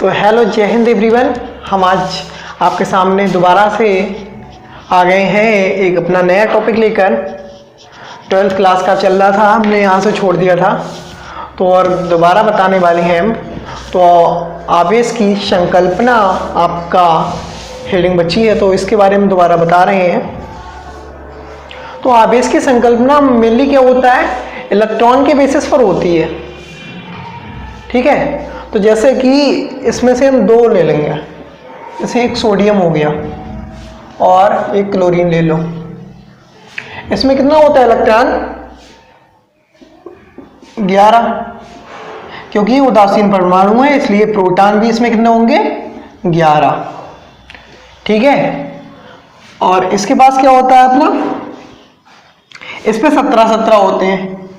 तो हेलो, जय हिंद एवरीवन। हम आज आपके सामने दोबारा से आ गए हैं एक अपना नया टॉपिक लेकर। 12th क्लास का चल रहा था, हमने यहाँ से छोड़ दिया था तो और दोबारा बताने वाले हैं हम। तो आवेश की संकल्पना आपका हेडिंग बची है, तो इसके बारे में दोबारा बता रहे हैं। तो आवेश की संकल्पना मेनली क्या होता है, इलेक्ट्रॉन के बेसिस पर होती है। ठीक है, तो जैसे कि इसमें से हम दो ले लेंगे, जैसे एक सोडियम हो गया और एक क्लोरीन ले लो। इसमें कितना होता है इलेक्ट्रॉन? 11, क्योंकि उदासीन परमाणु है इसलिए प्रोटॉन भी इसमें कितने होंगे? 11। ठीक है, और इसके पास क्या होता है अपना, इस पे 17 होते हैं।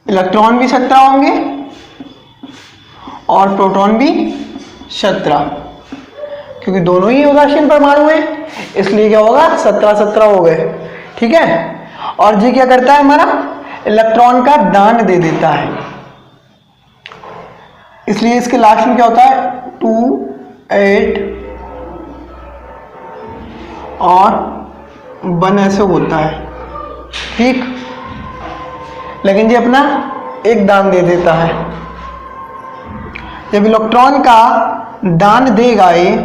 इलेक्ट्रॉन भी 17 होंगे और प्रोटॉन भी 17, क्योंकि दोनों ही उदासीन परमाणु हैं इसलिए क्या होगा, 17 हो गए। ठीक है, और जी क्या करता है, हमारा इलेक्ट्रॉन का दान दे देता है, इसलिए इसके लास्ट में क्या होता है, 2 8 और 1 ऐसे होता है। ठीक, लेकिन ये अपना एक दान दे देता है। जब इलेक्ट्रॉन का दान देगा ये,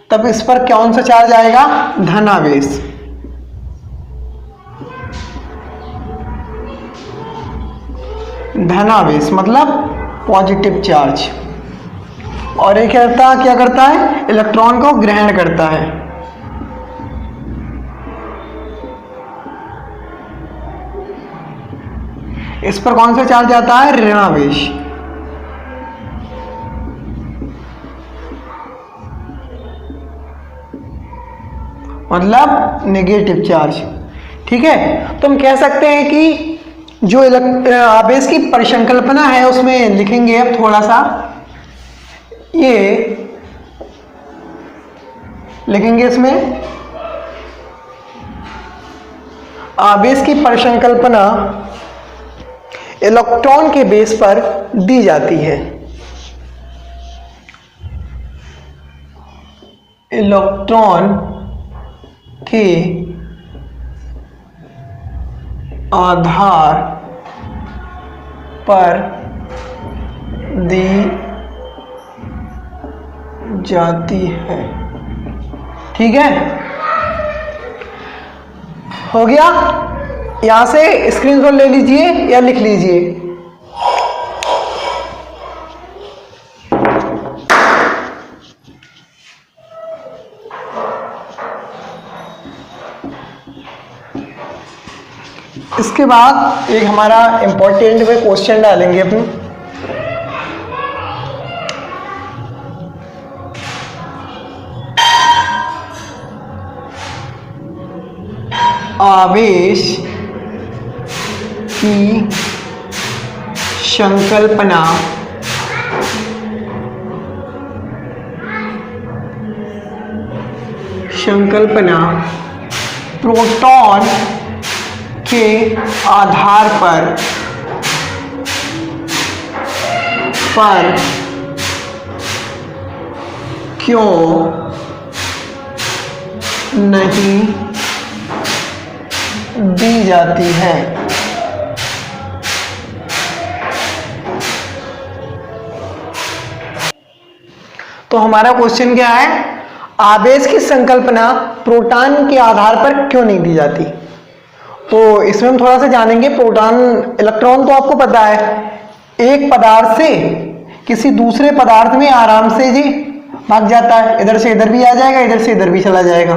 तब इस पर कौन सा चार्ज आएगा? धनावेश। धनावेश मतलब पॉजिटिव चार्ज। और ये क्या करता है, इलेक्ट्रॉन को ग्रहण करता है। इस पर कौन सा चार्ज आता है? ऋणावेश। मतलब नेगेटिव चार्ज। ठीक है, तो हम कह सकते हैं कि जो आवेश की परिसंकल्पना है उसमें लिखेंगे अब थोड़ा सा, ये लिखेंगे इसमें, आवेश की परिसंकल्पना इलेक्ट्रॉन के बेस पर दी जाती है। इलेक्ट्रॉन के आधार पर दी जाती है। ठीक है, हो गया। यहां से स्क्रीनशॉट ले लीजिए या लिख लीजिए। इसके बाद एक हमारा इंपॉर्टेंट में क्वेश्चन डालेंगे अपने। आवेश की संकल्पना प्रोटॉन के आधार पर क्यों नहीं दी जाती है? तो हमारा क्वेश्चन क्या है, आवेश की संकल्पना प्रोटॉन के आधार पर क्यों नहीं दी जाती? तो इसमें हम थोड़ा सा जानेंगे। प्रोटॉन, इलेक्ट्रॉन तो आपको पता है, एक पदार्थ से किसी दूसरे पदार्थ में आराम से जी भाग जाता है। इधर से इधर भी आ जाएगा, इधर से इधर भी चला जाएगा।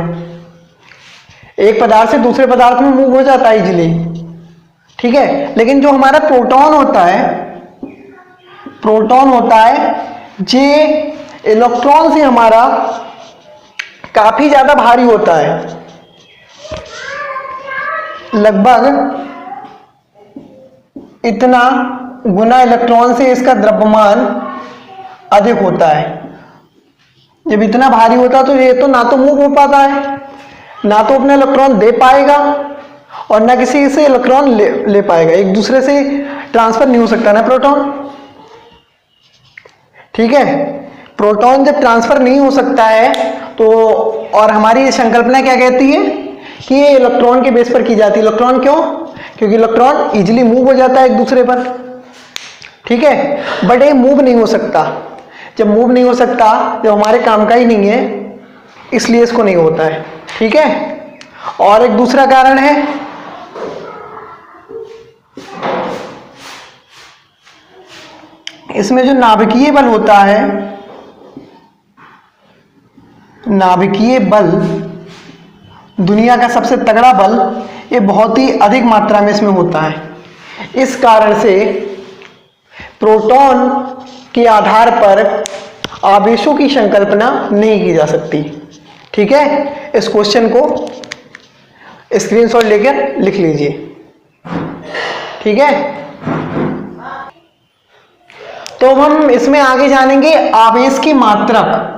एक पदार्थ से दूसरे पदार्थ में मूव हो जाता है इजीली। ठीक है, लेकिन जो हमारा प्रोटॉन होता है जे इलेक्ट्रॉन से हमारा काफी ज्यादा भारी होता है। लगभग इतना गुना इलेक्ट्रॉन से इसका द्रव्यमान अधिक होता है। जब इतना भारी होता है तो ये तो ना तो मूव हो पाता है, ना तो अपना इलेक्ट्रॉन दे पाएगा और ना किसी से इलेक्ट्रॉन ले पाएगा। एक दूसरे से ट्रांसफर नहीं हो सकता ना प्रोटॉन। ठीक है, प्रोटॉन जब ट्रांसफर नहीं हो सकता है तो, और हमारी ये संकल्पना क्या कहती है कि ये इलेक्ट्रॉन के बेस पर की जाती है। इलेक्ट्रॉन क्यों? क्योंकि इलेक्ट्रॉन इजीली मूव हो जाता है एक दूसरे पर, ठीक है, बट ये मूव नहीं हो सकता। जब मूव नहीं हो सकता, जब हमारे काम का ही नहीं है, इसलिए इसको नहीं होता है, ठीक है। और एक दूसरा कारण है, इसमें जो नाभिकीय बल होता है, नाभिकीय बल दुनिया का सबसे तगड़ा बल, ये बहुत ही अधिक मात्रा में इसमें होता है। इस कारण से प्रोटॉन के आधार पर आवेशों की संकल्पना नहीं की जा सकती, ठीक है। इस क्वेश्चन को स्क्रीनशॉट लेकर लिख लीजिए, ठीक है। तो हम इसमें आगे जानेंगे आवेश की मात्रक।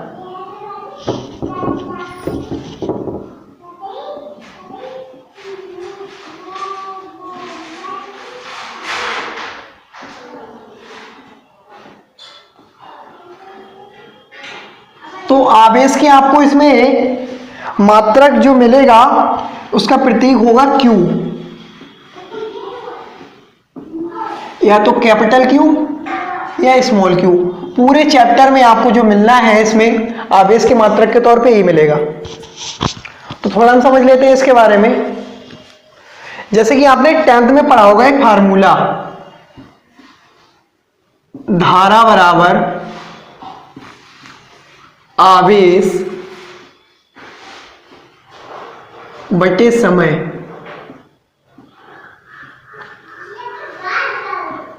तो आवेश की आपको इसमें मात्रक जो मिलेगा उसका प्रतीक होगा Q, या तो कैपिटल Q या स्मॉल q। पूरे चैप्टर में आपको जो मिलना है इसमें आवेश की मात्रक के तौर पे ही मिलेगा। तो थोड़ा हम समझ लेते हैं इसके बारे में। जैसे कि आपने 10th में पढ़ा होगा एक फार्मूला, धारा बराबर आवेश बटे समय,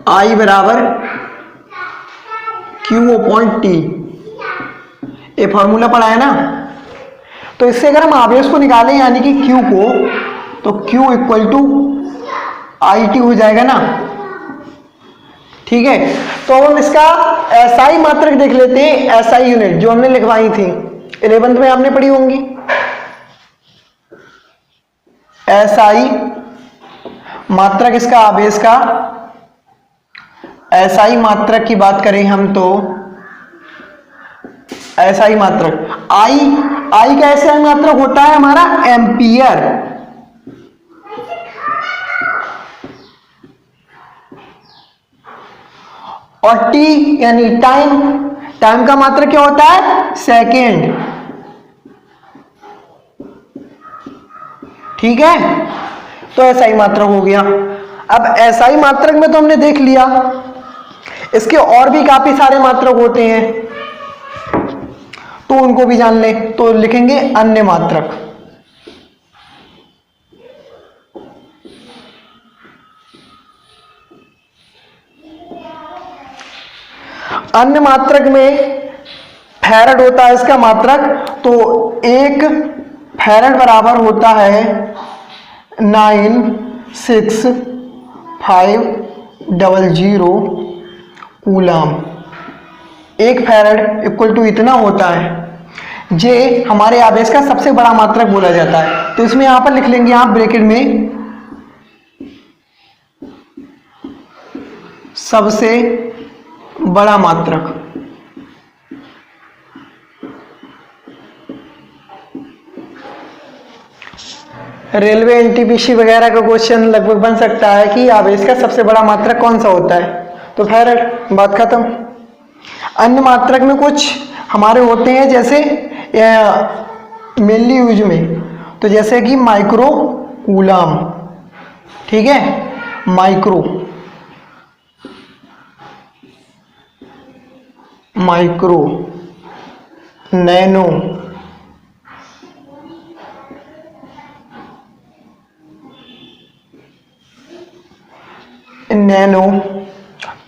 I बराबर Q/T, ये फॉर्मूला पढ़ा है ना। तो इससे अगर हम आवेश को निकालें यानी कि Q को, तो Q = IT हो जाएगा ना, ठीक है। तो हम इसका SI मात्रक देख लेते हैं। SI यूनिट जो हमने लिखवाई थी 11th में आपने पढ़ी होंगी। SI मात्रक इसका आवेश का, SI मात्रक की बात करें हम तो SI मात्रक I का SI मात्रक होता है हमारा एम्पियर, और T यानी टाइम का मात्रक क्या होता है? सेकेंड, ठीक है। तो SI मात्रक हो गया। अब SI मात्रक में तो हमने देख लिया, इसके और भी काफी सारे मात्रक होते हैं, तो उनको भी जान ले। तो लिखेंगे अन्य मात्रक। अन्य मात्रक में फैरड होता है इसका मात्रक। तो 1 फैरड बराबर होता है 96500 कूलाम। 1 फैरड = इतना होता है, जे हमारे आवेश का सबसे बड़ा मात्रक बोला जाता है। तो इसमें यहां पर लिख लेंगे आप ब्रैकेट में सबसे बड़ा मात्रक। रेलवे एनटीपीसी वगैरह का क्वेश्चन लगभग बन सकता है कि आवेश का सबसे बड़ा मात्रक कौन सा होता है, तो फैरड, बात खत्म। अन्य मात्रक में कुछ हमारे होते हैं जैसे मेनली यूज में, तो जैसे कि माइक्रो कूलाम, ठीक है, माइक्रो, नैनो,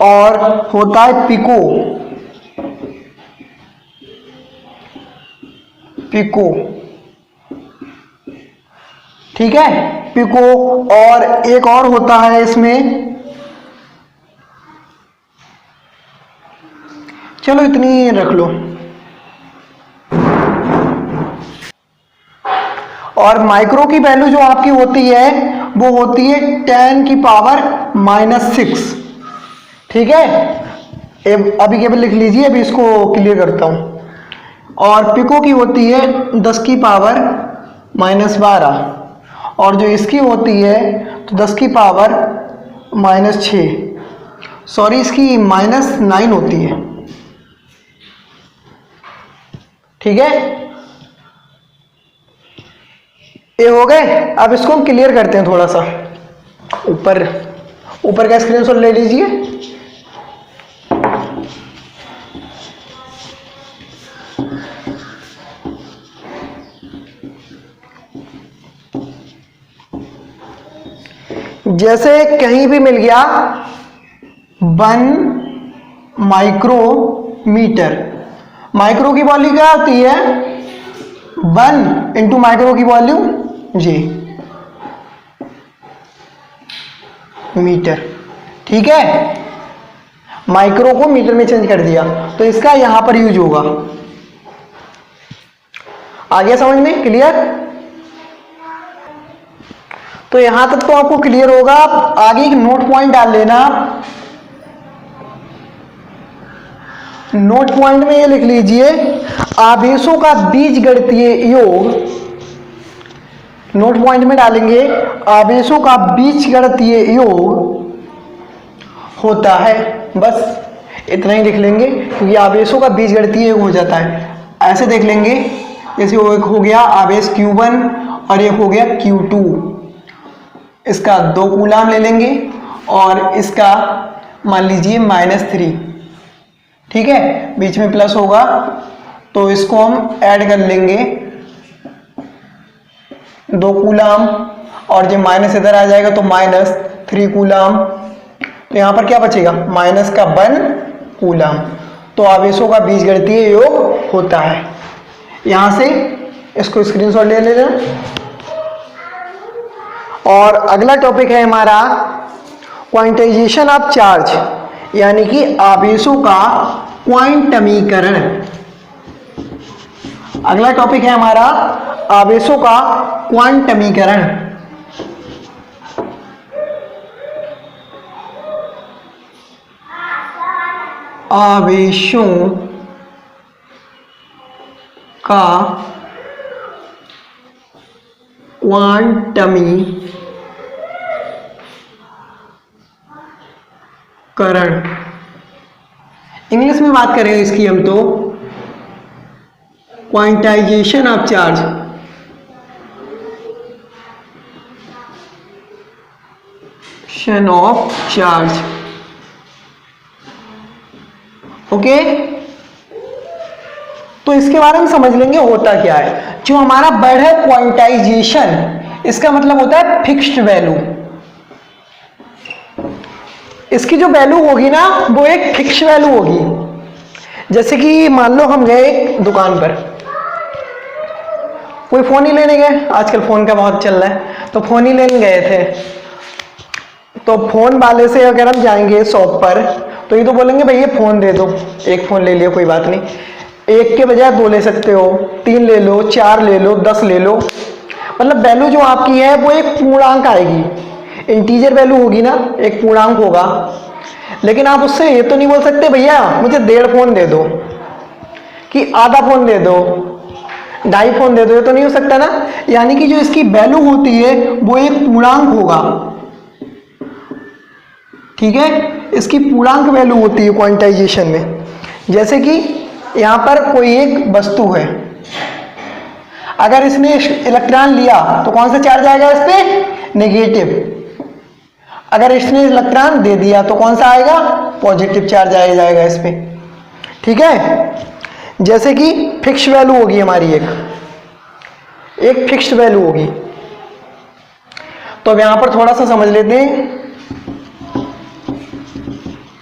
और होता है पिको, ठीक है, पिको। और एक और होता है इसमें, चलो इतनी रख लो। और माइक्रो की वैल्यू जो आपकी होती है वो होती है 10⁻⁻⁶, ठीक है। अभी केवल लिख लीजिए, अभी इसको क्लियर करता हूँ। और पिको की होती है 10 की पावर -12, और जो इसकी होती है तो 10 की पावर -6, सॉरी इसकी -9 होती है। ठीक है, ये हो गए। अब इसको हम क्लियर करते हैं थोड़ा सा। ऊपर का स्क्रीनशॉट ले लीजिए। जैसे कहीं भी मिल गया 1 माइक्रोमीटर, माइक्रो की वैल्यू क्या होती है 1 इंटू माइक्रो की वैल्यू जी मीटर। ठीक है, माइक्रो को मीटर में चेंज कर दिया, तो इसका यहां पर यूज होगा। आ गया समझ में? क्लियर? तो यहां तक तो आपको क्लियर होगा। आगे एक नोट पॉइंट डाल लेना। नोट पॉइंट में ये लिख लीजिए, आवेशों का बीजगणितीय योग। नोट पॉइंट में डालेंगे, आवेशों का बीजगणितीय योग होता है। बस इतना ही लिख लेंगे, क्योंकि आवेशों का बीजगणितीय योग हो जाता है। ऐसे देख लेंगे, जैसे वो एक हो गया आवेश Q1 और एक हो गया Q2, इसका 2 कूलाम ले लेंगे और इसका मान लीजिए -3। ठीक है, बीच में प्लस होगा तो इसको हम ऐड कर लेंगे 2 कूलाम, और जब माइनस इधर आ जाएगा तो -3 कूलाम। तो यहां पर क्या बचेगा माइनस का 1 कूलाम। तो आवेशों का बीजगणितीय योग होता है। यहां से इसको स्क्रीनशॉट ले लेना। और अगला टॉपिक है हमारा क्वांटाइजेशन ऑफ चार्ज, यानी कि आवेशों का क्वांटमीकरण। अगला टॉपिक है हमारा आवेशों का क्वांटमीकरण। आवेशों का क्वांटमीकरण, इंग्लिश में बात करें इसकी हम तो quantization of charge. Of charge. Okay, तो इसके बारे में समझ लेंगे होता क्या है। जो हमारा वर्ड है क्वांटाइजेशन, इसका मतलब होता है फिक्स्ड वैल्यू। इसकी जो वैल्यू होगी ना वो एक फिक्स वैल्यू होगी। जैसे कि मान लो हम गए एक दुकान पर, कोई फोन ही लेने गए, आजकल फोन का बहुत चल रहा है, तो फोन ही लेने गए थे। तो फोन वाले से अगर हम जाएंगे शॉप पर, तो ये तो बोलेंगे भैया फोन दे दो, एक फोन ले लियो कोई बात नहीं, एक के बजाय 2 ले सकते हो, 3 ले लो, 4 ले लो, 10 ले लो। मतलब वैल्यू जो आपकी है वो एक पूर्णांक आएगी, इंटीजर वैल्यू होगी ना, एक पूर्णांक होगा। लेकिन आप उससे ये तो नहीं बोल सकते भैया मुझे 1.5 फोन दे दो, कि आधा फोन दे दो, 2.5 फोन दे दो, ये तो नहीं हो सकता ना। यानी कि जो इसकी वैल्यू होती है वो एक पूर्णांक होगा। ठीक है, इसकी पूर्णांक वैल्यू होती है क्वांटाइजेशन में। जैसे कि यहां पर कोई एक वस्तु है, अगर इसने इलेक्ट्रॉन लिया तो कौन सा चार्ज आएगा इस पे, नेगेटिव। अगर इसने इलेक्ट्रॉन दे दिया तो कौन सा आएगा, पॉजिटिव चार्ज आ जाएगा इस पे। ठीक है, जैसे कि फिक्स वैल्यू होगी हमारी, एक फिक्स्ड वैल्यू होगी। तो अब यहां पर थोड़ा सा समझ लेते हैं।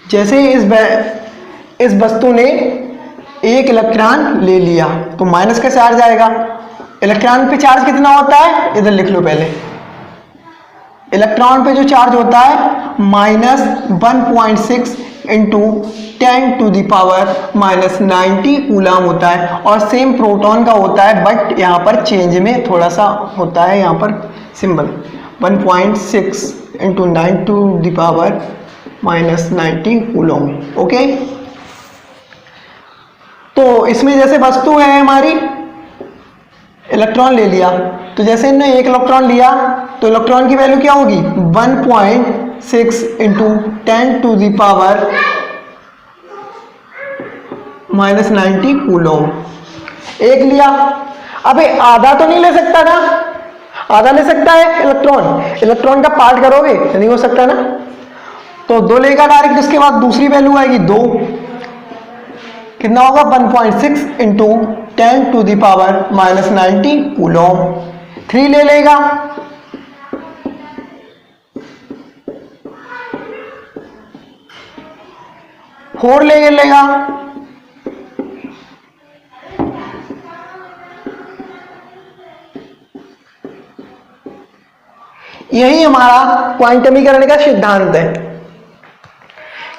जैसे इस वस्तु ने 1 इलेक्ट्रॉन ले लिया तो माइनस का चार्ज आएगा। इलेक्ट्रॉन पे चार्ज कितना होता है, इधर लिख लो पहले। इलेक्ट्रॉन पे जो चार्ज होता है -1.6 इंटू 10⁻⁻90 कूलाम होता है। और सेम प्रोटॉन का होता है, बट यहाँ पर चेंज में थोड़ा सा होता है, यहाँ पर सिंबल 1.6 इंटू 10⁻⁻90 कूलाम। ओके, तो इसमें जैसे वस्तु है हमारी, इलेक्ट्रॉन ले लिया, तो जैसे इन्होंने एक इलेक्ट्रॉन लिया तो इलेक्ट्रॉन की वैल्यू क्या होगी 1.6 इंटू 10⁻⁻90 कूलम। एक लिया, अबे आधा तो नहीं ले सकता ना, आधा ले सकता है इलेक्ट्रॉन, इलेक्ट्रॉन का पार्ट करोगे नहीं हो सकता ना, तो 2 लेगा डायरेक्ट। उसके बाद दूसरी वैल्यू आएगी 2, कितना होगा 1.6 इंटू 10⁻⁻90 कूलम। 3 ले लेगा, फोर ले लेगा, यही हमारा क्वांटमीकरण का सिद्धांत है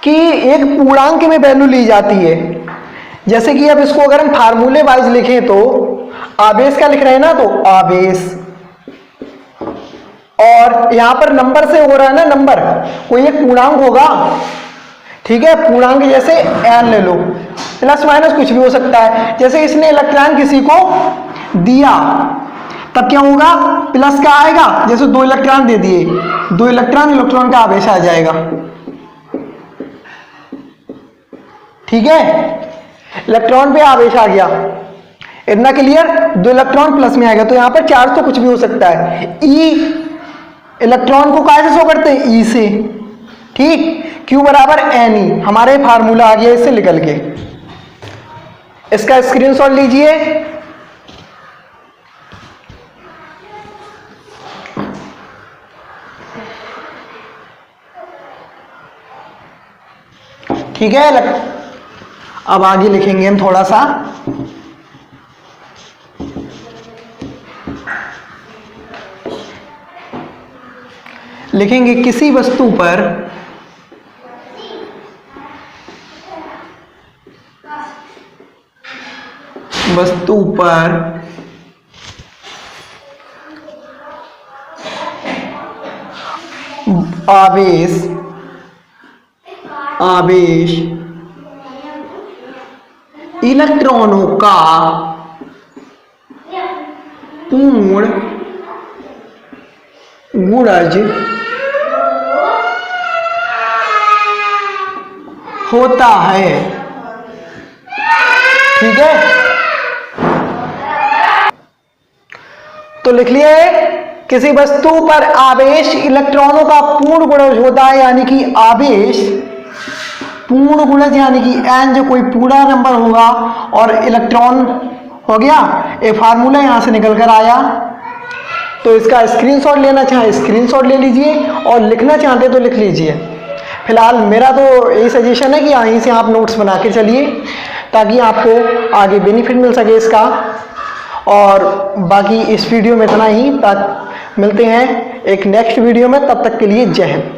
कि एक पूर्णांक में वैल्यू ली जाती है। जैसे कि अब इसको अगर हम फार्मूले वाइज लिखें तो आवेश का लिख रहे हैं ना, तो आवेश, और यहां पर नंबर से हो रहा है ना, नंबर कोई एक पूर्णांक होगा, ठीक है, पूर्णांक जैसे n ले लो, प्लस माइनस कुछ भी हो सकता है। जैसे इसने इलेक्ट्रॉन किसी को दिया तब क्या होगा, प्लस का आएगा, जैसे 2 इलेक्ट्रॉन दे दिए, 2 इलेक्ट्रॉन का आवेश आ जाएगा, ठीक है, इलेक्ट्रॉन पे आवेश आ गया, इतना क्लियर। 2 इलेक्ट्रॉन प्लस में आएगा, तो यहां पर चार्ज तो कुछ भी हो सकता है। ई इलेक्ट्रॉन को कैसे शो करते हैं, ई से, ठीक, Q बराबर NE, हमारे फार्मूला आ गया इससे निकल के। इसका स्क्रीनशॉट लीजिए, ठीक है। अब आगे लिखेंगे हम थोड़ा सा, लिखेंगे किसी वस्तु पर आवेश इलेक्ट्रॉनों का पूर्ण गुणज होता है, ठीक है। तो लिख लिए, किसी वस्तु पर आवेश इलेक्ट्रॉनों का पूर्ण गुणज होता है, यानी कि आवेश पूर्ण गुणज, यानी कि n जो कोई पूरा नंबर होगा और इलेक्ट्रॉन हो गया, ये फार्मूला यहां से निकल कर आया। तो इसका स्क्रीनशॉट लेना चाहे स्क्रीनशॉट ले लीजिए, और लिखना चाहते तो लिख लीजिए। फिलहाल मेरा तो यही सजेशन है कि यहीं से आप नोट्स बना के चलिए, ताकि आपको आगे बेनिफिट मिल सके इसका। और बाकी इस वीडियो में इतना ही, मिलते हैं एक नेक्स्ट वीडियो में, तब तक के लिए जय हिंद।